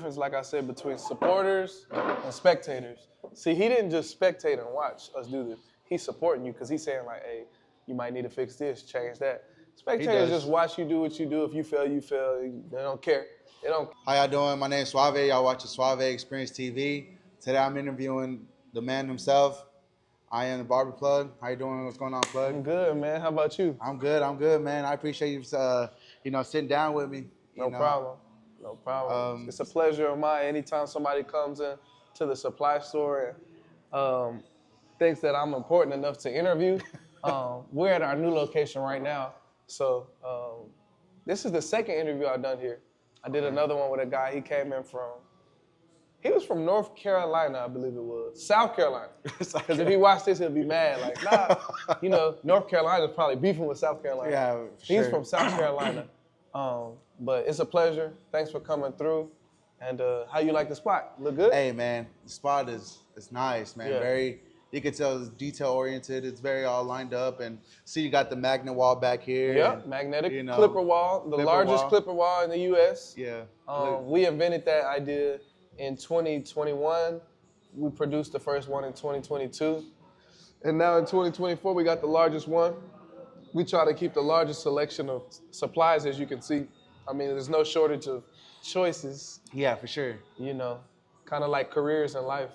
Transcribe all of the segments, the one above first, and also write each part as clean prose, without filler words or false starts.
difference, like I said, between supporters and spectators. See, he didn't just spectate and watch us do this. He's supporting you because he's saying like, hey, you might need to fix this, change that. Spectators just watch you do what you do. If you fail, you fail. They don't care. They don't. How y'all doing? My name's Suave. Y'all watching Suave Experience TV. Today I'm interviewing the man himself. I am the Barber Plug. How you doing? What's going on, Plug? I'm good, man. How about you? I'm good, man. I appreciate you, sitting down with me. No problem. No problem. It's a pleasure of mine. Anytime somebody comes in to the supply store and thinks that I'm important enough to interview, we're at our new location right now. So this is the second interview I've done here. I did another one with a guy. He was from North Carolina, I believe it was. South Carolina. Because if he watched this, he'll be mad. Like, nah, North Carolina's probably beefing with South Carolina. Yeah, for sure. He's from South Carolina. But it's a pleasure. Thanks for coming through. And how you like the spot? Look good? Hey, man, the spot is nice, man. Yeah. You can tell it's detail-oriented. It's very all lined up. And see, you got the magnet wall back here. Yep, magnetic clipper wall, the largest clipper wall in the U.S. Yeah. We invented that idea in 2021. We produced the first one in 2022. And now in 2024, we got the largest one. We try to keep the largest selection of supplies, as you can see. I mean, there's no shortage of choices. Yeah, for sure. Kind of like careers in life.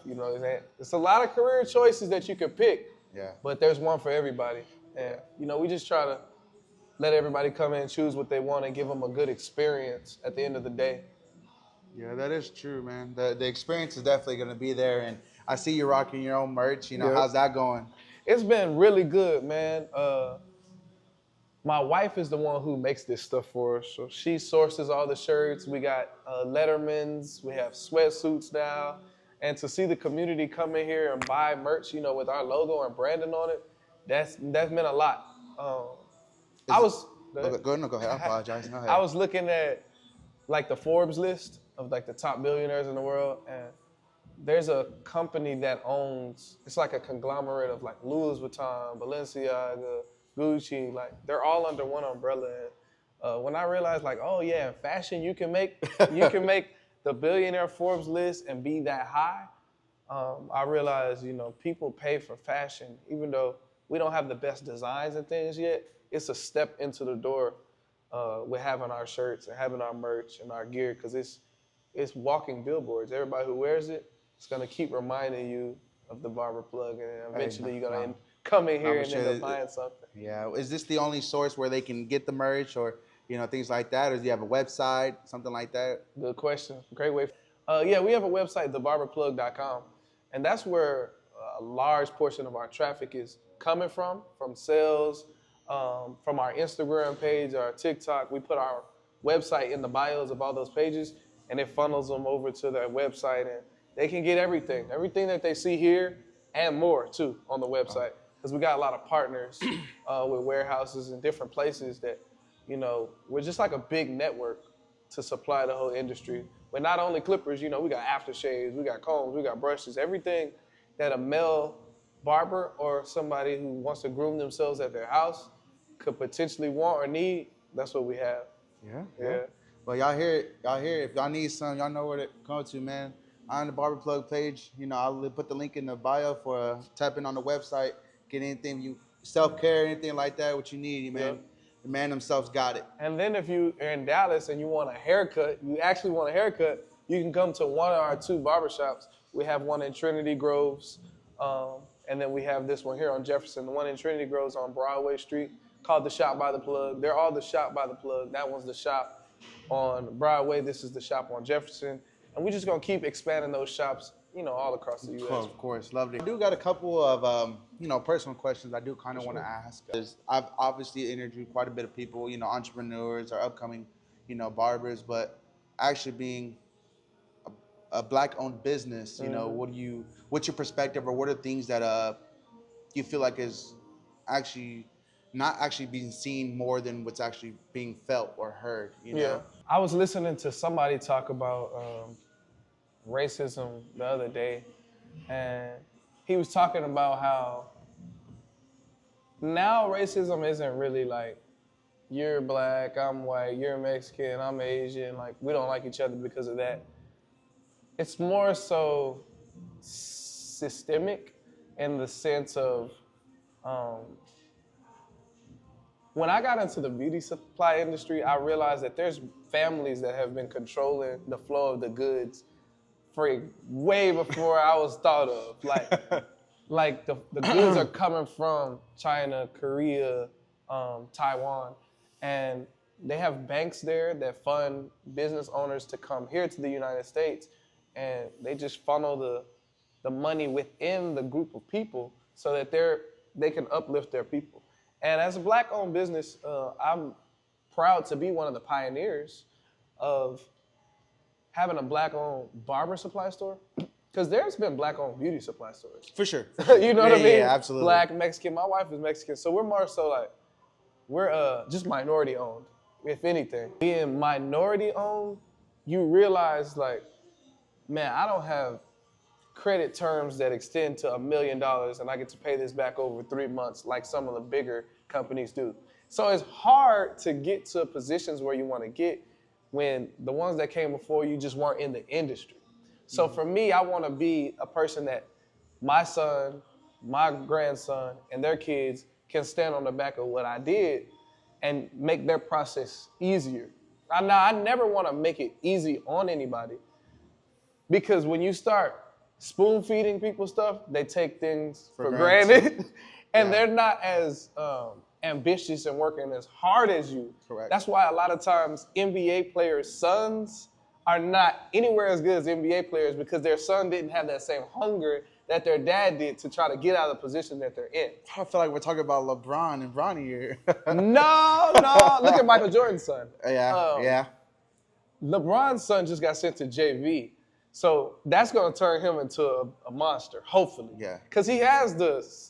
It's a lot of career choices that you could pick. Yeah. But there's one for everybody. And, we just try to let everybody come in and choose what they want and give them a good experience at the end of the day. Yeah, that is true, man. The experience is definitely going to be there. And I see you rocking your own merch. How's that going? It's been really good, man. My wife is the one who makes this stuff for us. So she sources all the shirts. We got Lettermans. We have sweatsuits now. And to see the community come in here and buy merch, with our logo and branding on it, that's meant a lot. Go ahead. I apologize. Go ahead. I was looking at like the Forbes list of like the top billionaires in the world, and there's a company that owns, it's like a conglomerate of like Louis Vuitton, Balenciaga, Gucci, like they're all under one umbrella. And when I realized like, oh yeah, in fashion you can make the billionaire Forbes list and be that high, I realized, people pay for fashion, even though we don't have the best designs and things yet. It's a step into the door with having our shirts and having our merch and our gear, because it's walking billboards. Everybody who wears it, it's gonna keep reminding you of the Barber Plug, and eventually you're gonna come in here and end up buying something. Yeah, is this the only source where they can get the merch or things like that, or do you have a website, something like that? Good question. Great way. Yeah, we have a website, thebarberplug.com, and that's where a large portion of our traffic is coming from sales, from our Instagram page, our TikTok. We put our website in the bios of all those pages, and it funnels them over to their website, and they can get everything that they see here and more too on the website. Because we got a lot of partners with warehouses and different places that, we're just like a big network to supply the whole industry. But not only clippers, we got aftershaves, we got combs, we got brushes, everything that a male barber or somebody who wants to groom themselves at their house could potentially want or need, that's what we have. Yeah. Well, y'all hear it. If y'all need some, y'all know where to go to, man. On the Barber Plug page, I'll put the link in the bio for tap in on the website, get anything you self-care, anything like that, what you need, man. Yep. The man himself's got it. And then if you're in Dallas and you want a haircut, you can come to one of our two barbershops. We have one in Trinity Groves, and then we have this one here on Jefferson. The one in Trinity Groves on Broadway Street called the Shop by the Plug. They're all the Shop by the Plug. That one's the shop on Broadway. This is the shop on Jefferson. And we're just going to keep expanding those shops, all across the U.S. Of course, lovely. I do got a couple of, personal questions I do kind of want to ask. I've obviously interviewed quite a bit of people, entrepreneurs or upcoming, barbers, but actually being a Black-owned business, what's your perspective, or what are things that you feel like is actually not actually being seen more than what's actually being felt or heard, Yeah. I was listening to somebody talk about racism the other day, and he was talking about how now racism isn't really like, you're Black, I'm white, you're Mexican, I'm Asian, like we don't like each other because of that. It's more so systemic in the sense of um, when I got into the beauty supply industry, I realized that there's families that have been controlling the flow of the goods for way before I was thought of. Like the goods are coming from China, Korea, Taiwan, and they have banks there that fund business owners to come here to the United States, and they just funnel the money within the group of people so that they can uplift their people. And as a black-owned business, I'm proud to be one of the pioneers of having a black-owned barber supply store. Because there's been black-owned beauty supply stores. For sure. You know what I mean? Yeah, absolutely. Black, Mexican. My wife is Mexican, so we're more so like, we're just minority-owned, if anything. Being minority-owned, you realize like, man, I don't have credit terms that extend to $1 million and I get to pay this back over 3 months like some of the bigger companies do. So it's hard to get to positions where you want to get when the ones that came before you just weren't in the industry. So for me, I want to be a person that my son, my grandson, and their kids can stand on the back of what I did and make their process easier. I never want to make it easy on anybody, because when you start spoon feeding people stuff, they take things for granted. And they're not as ambitious and working as hard as you. Correct. That's why a lot of times NBA players' sons are not anywhere as good as NBA players, because their son didn't have that same hunger that their dad did to try to get out of the position that they're in. I feel like we're talking about LeBron and Bronny here. No. Look at Michael Jordan's son. Yeah. LeBron's son just got sent to JV. So that's going to turn him into a monster, hopefully. Yeah. Because he has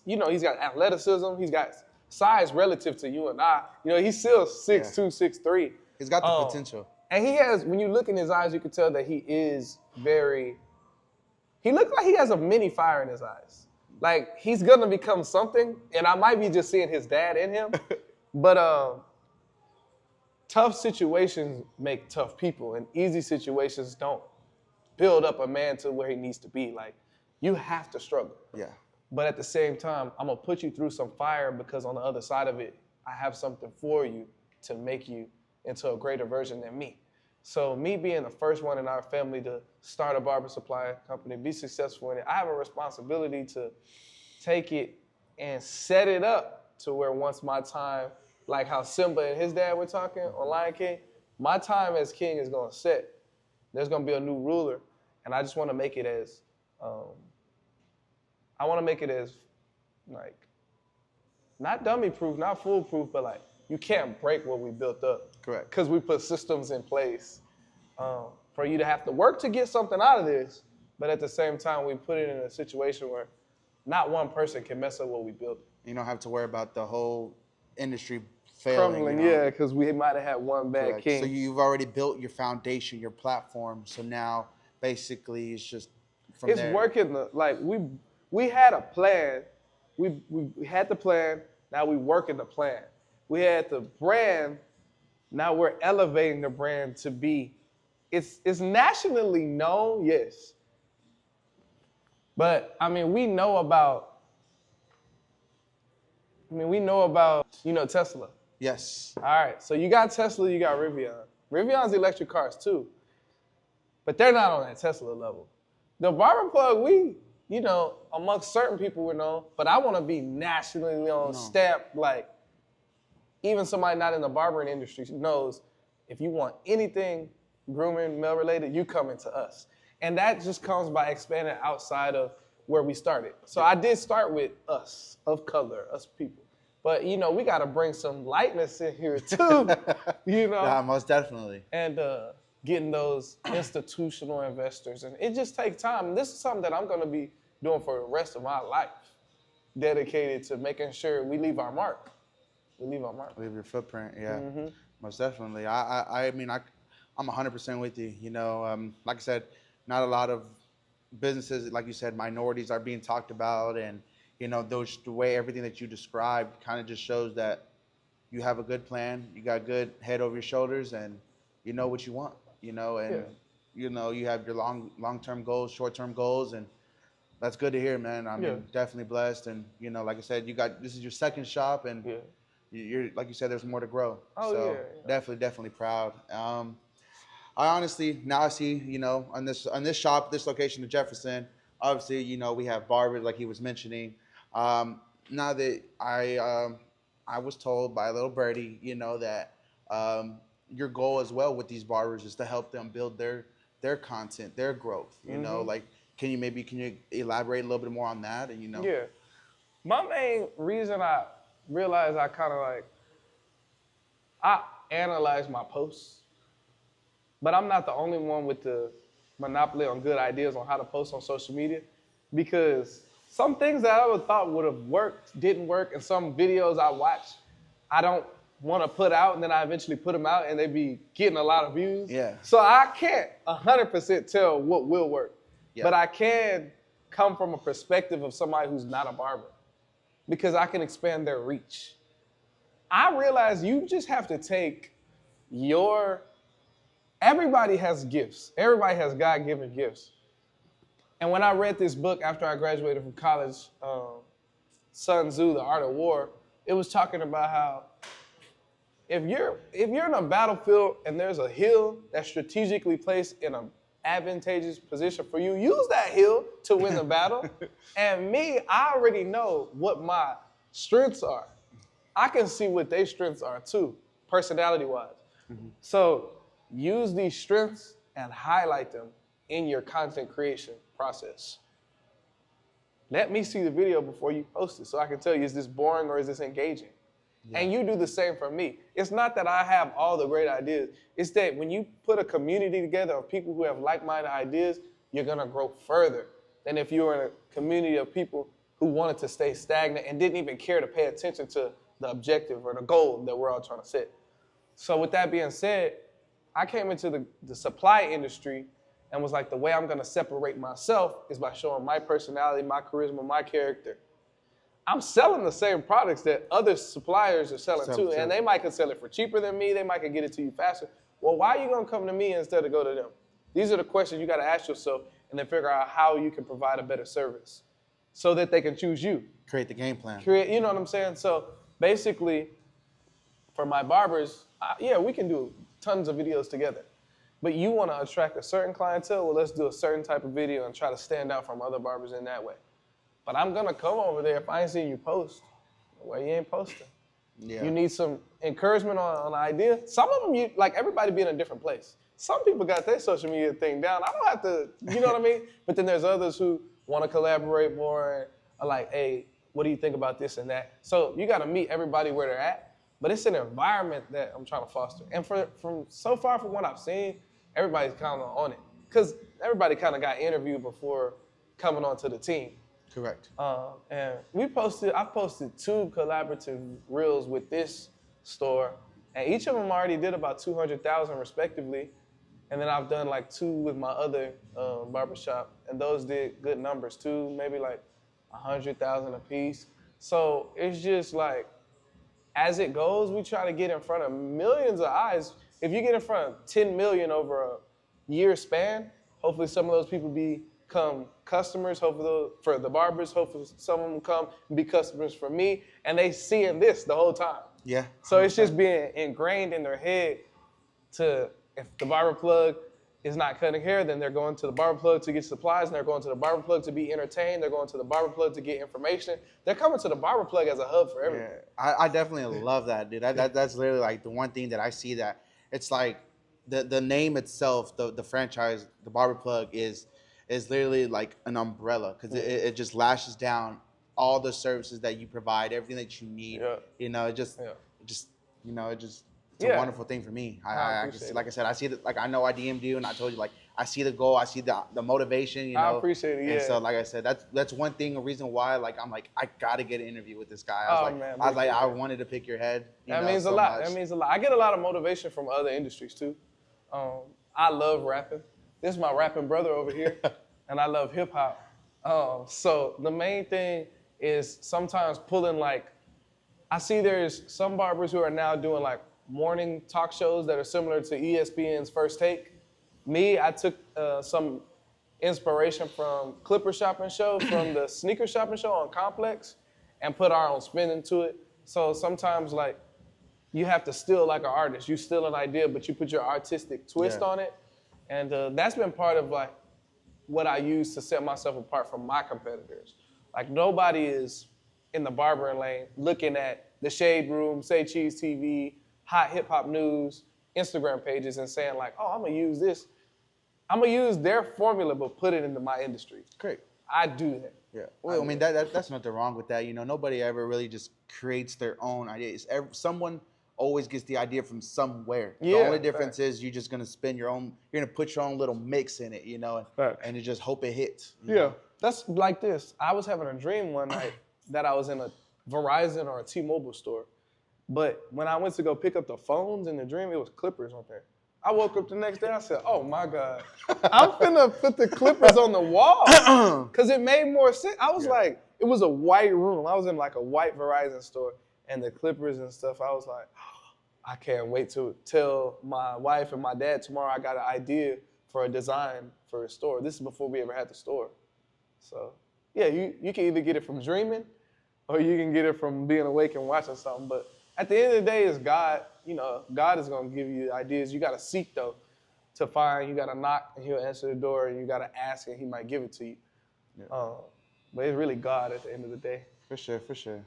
he's got athleticism. He's got size relative to you and I. He's still 6'2", 6'3". He's got the potential. And he has, when you look in his eyes, you can tell that he looks like he has a mini fire in his eyes. Like, he's going to become something, and I might be just seeing his dad in him. But tough situations make tough people, and easy situations don't build up a man to where he needs to be. Like, you have to struggle. Yeah. But at the same time, I'm going to put you through some fire, because on the other side of it, I have something for you to make you into a greater version than me. So me being the first one in our family to start a barber supply company, be successful in it, I have a responsibility to take it and set it up to where once my time, like how Simba and his dad were talking on Lion King, my time as king is going to set. There's going to be a new ruler, and I just want to make it as, like, not dummy proof, not foolproof, but like, you can't break what we built up. Correct. Because we put systems in place for you to have to work to get something out of this, but at the same time, we put it in a situation where not one person can mess up what we built. You don't have to worry about the whole industry failing. Crumbling, yeah, because we might have had one bad Correct. king. So you've already built your foundation, your platform. So now, basically, it's just from there. It's working. Like we had a plan. We had the plan. Now we working the plan. We had the brand. Now we're elevating the brand to be. It's nationally known, yes. But I mean, we know about Tesla. Yes. All right, so you got Tesla, you got Rivian. Rivian's electric cars too, but they're not on that Tesla level. The Barber Plug, amongst certain people we know, but I want to be nationally known, stamped, like even somebody not in the barbering industry knows if you want anything grooming, male related, you come into us. And that just comes by expanding outside of where we started. So I did start with us, of color, us people. But, we got to bring some lightness in here, too, Yeah, most definitely. And getting those institutional investors. And it just takes time. And this is something that I'm going to be doing for the rest of my life, dedicated to making sure we leave our mark. Leave your footprint, yeah. Mm-hmm. Most definitely. I'm 100% with you. Like I said, not a lot of businesses, like you said, minorities are being talked about, and the way everything that you described kind of just shows that you have a good plan, you got good head over your shoulders, and you know what you want. And you know, you have your long-term goals, short-term goals, and that's good to hear, man. I mean, definitely blessed, and you know, like I said, this is your second shop, and you're like you said, there's more to grow. Oh so yeah. definitely proud. I honestly now I see, you know, on this shop, this location in Jefferson, obviously, you know, we have Barber like he was mentioning. Now that I was told by little birdie, you know, that your goal as well with these barbers is to help them build their content, their growth. You know, like can you elaborate a little bit more on that? And you know, yeah. My main reason I realized I analyze my posts. But I'm not the only one with the monopoly on good ideas on how to post on social media, because some things that I would thought would have worked didn't work, and some videos I watch I don't want to put out, and then I eventually put them out and they be getting a lot of views. Yeah. So I can't 100% tell what will work, but I can come from a perspective of somebody who's not a barber, because I can expand their reach. I realize you just have to take everybody has gifts. Everybody has God-given gifts. And when I read this book after I graduated from college, Sun Tzu, The Art of War, it was talking about how if you're in a battlefield and there's a hill that's strategically placed in an advantageous position for you, use that hill to win the battle. And me, I already know what my strengths are. I can see what their strengths are too, personality-wise. So use these strengths and highlight them in your content creation process. Let me see the video before you post it so I can tell you, is this boring or is this engaging? And you do the same for me. It's not that I have all the great ideas. It's that when you put a community together of people who have like-minded ideas, you're gonna grow further than if you were in a community of people who wanted to stay stagnant and didn't even care to pay attention to the objective or the goal that we're all trying to set. So with that being said, I came into the supply industry and was like, the way I'm gonna separate myself is by showing my personality, my charisma, my character. I'm selling the same products that other suppliers are selling too, and they might could sell it for cheaper than me, they might could get it to you faster. Well, why are you gonna come to me instead of go to them? These are the questions you gotta ask yourself and then figure out how you can provide a better service so that they can choose you. Create the game plan. You know what I'm saying? So basically, for my barbers, we can do tons of videos together. But you want to attract a certain clientele, well, let's do a certain type of video and try to stand out from other barbers in that way. But I'm going to come over there if I ain't seen you post. Well, you ain't posting. Yeah. You need some encouragement on an idea. Some of them, like everybody be in a different place. Some people got their social media thing down. I don't have to, you know what I mean? But then there's others who want to collaborate more and are like, hey, what do you think about this and that? So you got to meet everybody where they're at. But it's an environment that I'm trying to foster. And from so far from what I've seen, everybody's kind of on it. Because everybody kind of got interviewed before coming onto the team. Correct. And I've posted 2 collaborative reels with this store. And each of them already did about 200,000 respectively. And then I've done like 2 with my other barbershop. And those did good numbers too, maybe like 100,000 a piece. So it's just like, as it goes, we try to get in front of millions of eyes. If you get in front of 10 million over a year span, hopefully some of those people become customers, hopefully for the barbers, hopefully some of them come and be customers for me, and they seeing this the whole time. Yeah. So it's just being ingrained in their head to, if the barber plug is not cutting hair, then they're going to the barber plug to get supplies, and they're going to the barber plug to be entertained, they're going to the barber plug to get information. They're coming to the barber plug as a hub for everything. Yeah, I definitely love that, dude. That's literally like the one thing that I see that it's like the name itself, the franchise, the barber plug is literally like an umbrella, because it just lashes down all the services that you provide, everything that you need. Yeah. You know, it's a wonderful thing for me. I like I said, I see that, like I know I DM'd you and I told you, like I see the goal, I see the motivation, you know. I appreciate it, yeah. And so like I said, that's one thing, a reason why like I'm like, I gotta get an interview with this guy. I wanted to pick your head. That means a lot. That means a lot. I get a lot of motivation from other industries too. I love rapping. This is my rapping brother over here, and I love hip hop. So the main thing is sometimes pulling, like, I see there's some barbers who are now doing like morning talk shows that are similar to ESPN's First Take. Me, I took some inspiration from Clipper Shopping Show, from the Sneaker Shopping Show on Complex, and put our own spin into it. So sometimes, like, you have to steal like an artist. You steal an idea, but you put your artistic twist on it. And that's been part of, like, what I use to set myself apart from my competitors. Like, nobody is in the barbering lane looking at the Shade Room, Say Cheese TV, Hot Hip Hop News, Instagram pages and saying, like, oh, I'm gonna use this. I'm gonna use their formula, but put it into my industry. Great. I do that. Yeah. Well, I mean, that's nothing wrong with that. You know, nobody ever really just creates their own ideas. Someone always gets the idea from somewhere. The only difference is you're just gonna spin your own. You're gonna put your own little mix in it, you know, and you just hope it hits. You know? That's like this. I was having a dream one night that I was in a Verizon or a T-Mobile store, but when I went to go pick up the phones in the dream, it was Clippers on there. I woke up the next day, I said, oh my God, I'm finna put the Clippers on the wall. Cause it made more sense. I was like, it was a white room. I was in like a white Verizon store and the Clippers and stuff. I was like, I can't wait to tell my wife and my dad tomorrow I got an idea for a design for a store. This is before we ever had the store. So yeah, you can either get it from dreaming or you can get it from being awake and watching something. But at the end of the day, it's God. You know, God is going to give you ideas. You got to seek, though, to find. You got to knock, and he'll answer the door, and you got to ask, and he might give it to you. Yeah. But it's really God at the end of the day. For sure, for sure.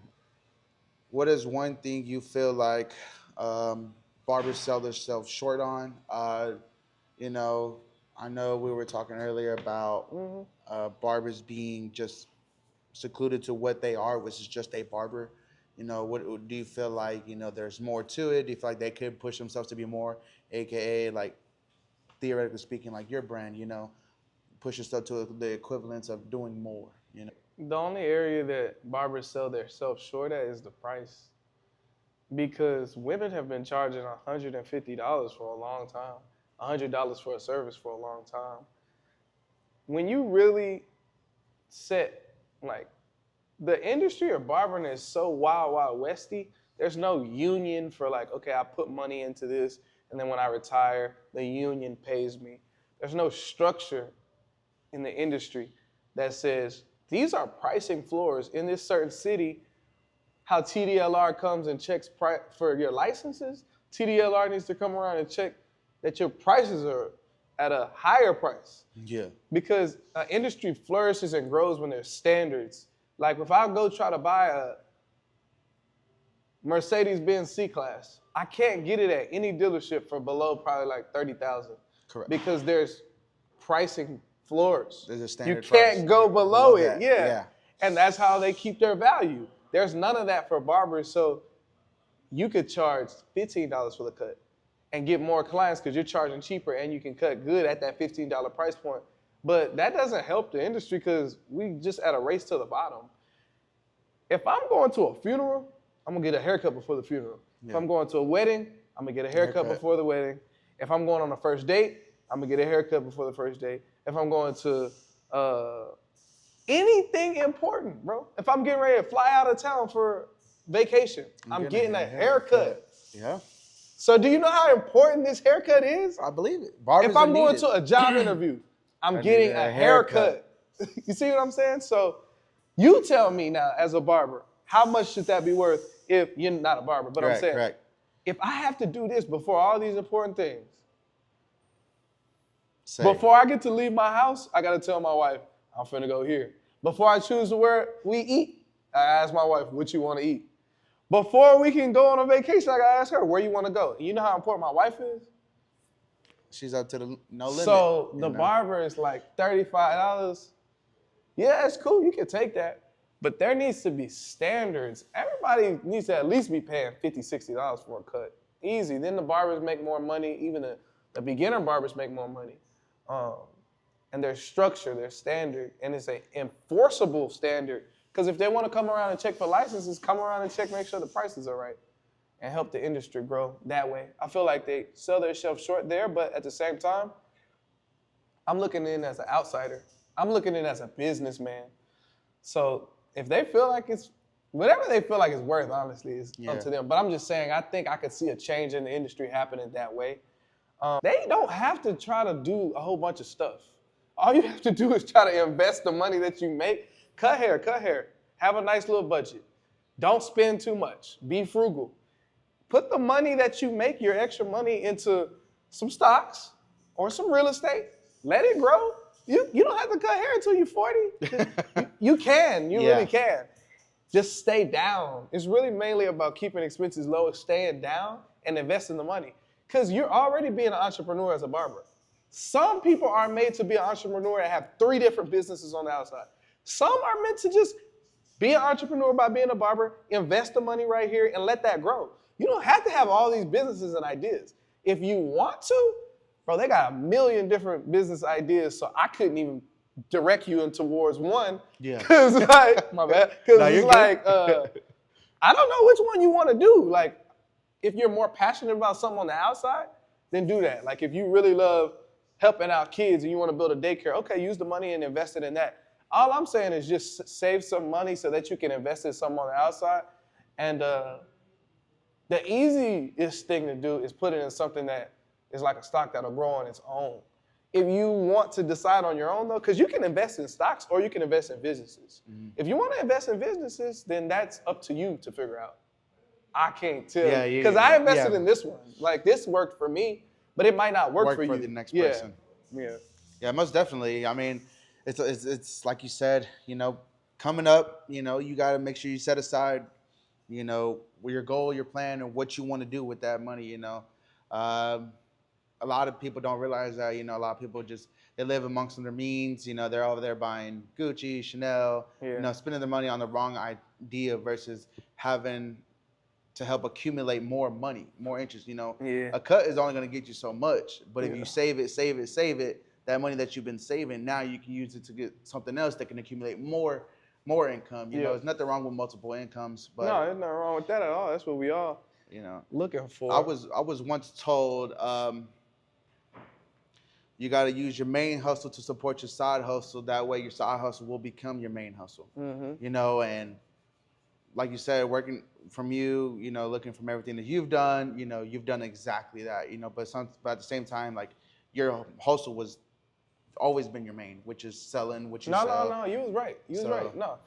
What is one thing you feel like barbers sell themselves short on? You know, I know we were talking earlier about barbers being just secluded to what they are, which is just a barber. You know, what do you feel like, you know, there's more to it? Do you feel like they could push themselves to be more, AKA, like, theoretically speaking, like your brand, you know, push yourself to the equivalence of doing more, you know? The only area that barbers sell themselves short at is the price. Because women have been charging $150 for a long time, $100 for a service for a long time. When you really set, like, the industry of barbering is so wild, wild westy. There's no union for like, okay, I put money into this, and then when I retire, the union pays me. There's no structure in the industry that says, these are pricing floors in this certain city. How TDLR comes and checks for your licenses, TDLR needs to come around and check that your prices are at a higher price. Yeah. Because industry flourishes and grows when there's standards. Like if I go try to buy a Mercedes-Benz C-Class, I can't get it at any dealership for below probably like $30,000. Correct. Because there's pricing floors. There's a standard You can't price. go below it. That. Yeah. And that's how they keep their value. There's none of that for barbers. So you could charge $15 for the cut and get more clients because you're charging cheaper and you can cut good at that $15 price point. But that doesn't help the industry because we just at a race to the bottom. If I'm going to a funeral, I'm gonna get a haircut before the funeral. Yeah. If I'm going to a wedding, I'm gonna get a haircut before the wedding. If I'm going on a first date, I'm gonna get a haircut before the first date. If I'm going to anything important, bro. If I'm getting ready to fly out of town for vacation, I'm getting a haircut. Yeah. So do you know how important this haircut is? I believe it. Barbers if I'm going to a job interview, I'm getting a haircut. You see what I'm saying? So you tell me now as a barber, how much should that be worth if you're not a barber? But I'm saying, if I have to do this before all these important things, before I get to leave my house, I got to tell my wife, I'm finna go here. Before I choose to where we eat, I ask my wife, what you want to eat? Before we can go on a vacation, I got to ask her, where you want to go? And you know how important my wife is? She's up to the no limit. So the barber is like $35. Yeah, it's cool. You can take that. But there needs to be standards. Everybody needs to at least be paying $50, $60 for a cut. Easy. Then the barbers make more money. Even the beginner barbers make more money. And there's structure, there's standard, and it's an enforceable standard. Because if they want to come around and check for licenses, come around and check, make sure the prices are right, and help the industry grow that way. I feel like they sell themselves short there, but at the same time, I'm looking in as an outsider. I'm looking in as a businessman. So if they feel like it's, whatever they feel like it's worth, honestly, is up to them. But I'm just saying, I think I could see a change in the industry happening that way. They don't have to try to do a whole bunch of stuff. All you have to do is try to invest the money that you make. Cut hair. Have a nice little budget. Don't spend too much. Be frugal. Put the money that you make, your extra money, into some stocks or some real estate. Let it grow. You don't have to cut hair until you're 40. You can. You really can. Just stay down. It's really mainly about keeping expenses low, staying down, and investing the money. Because you're already being an entrepreneur as a barber. Some people are made to be an entrepreneur and have 3 different businesses on the outside. Some are meant to just be an entrepreneur by being a barber, invest the money right here, and let that grow. You don't have to have all these businesses and ideas. If you want to, bro, they got a million different business ideas, so I couldn't even direct you towards one. Yeah. Because, like, my bad. Because it's like, I don't know which one you want to do. Like, if you're more passionate about something on the outside, then do that. Like, if you really love helping out kids and you want to build a daycare, okay, use the money and invest it in that. All I'm saying is just save some money so that you can invest in something on the outside. And the easiest thing to do is put it in something that is like a stock that'll grow on its own. If you want to decide on your own, though, because you can invest in stocks or you can invest in businesses. Mm-hmm. If you want to invest in businesses, then that's up to you to figure out. I can't tell you. Because I invested in this one. Like, this worked for me, but it might not work for you. The next person. Yeah, most definitely. I mean, it's like you said, coming up, you got to make sure you set aside, your goal, your plan, and what you want to do with that money, A lot of people don't realize that, a lot of people they live amongst their means, they're over there buying Gucci, Chanel, spending their money on the wrong idea versus having to help accumulate more money, more interest, A cut is only going to get you so much, but if you save it, that money that you've been saving, now you can use it to get something else that can accumulate more income. There's nothing wrong with multiple incomes. But no, there's nothing wrong with that at all. That's what we all looking for. I was once told you got to use your main hustle to support your side hustle. That way your side hustle will become your main hustle. Mm-hmm. And like you said, working from you, looking from everything that you've done, you've done exactly that, but at the same time, like, your hustle was always been your main, which is selling, which you sell. No, you was right. You was right. No,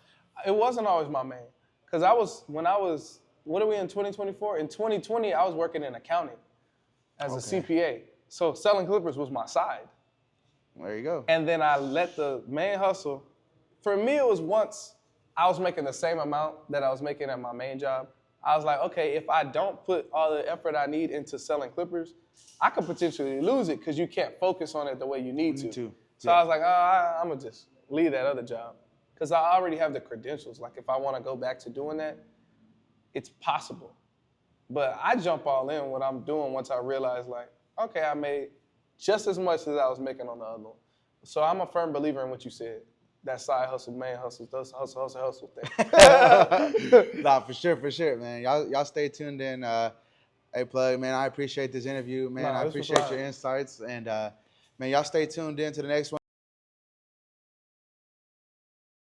it wasn't always my main. Because what are we in 2024? In 2020, I was working in accounting as a CPA. So selling clippers was my side. There you go. And then I let the main hustle, for me, it was once I was making the same amount that I was making at my main job. I was like, okay, if I don't put all the effort I need into selling clippers, I could potentially lose it because you can't focus on it the way you need to. So I was like, I'm going to just leave that other job because I already have the credentials. Like, if I want to go back to doing that, it's possible. But I jump all in what I'm doing once I realize, like, okay, I made just as much as I was making on the other one. So I'm a firm believer in what you said. That side hustle, main hustle, hustle thing. Nah, for sure, man. Y'all stay tuned in. Hey, Plug, man, I appreciate this interview, man. I appreciate your insights. And, man, y'all stay tuned in to the next one.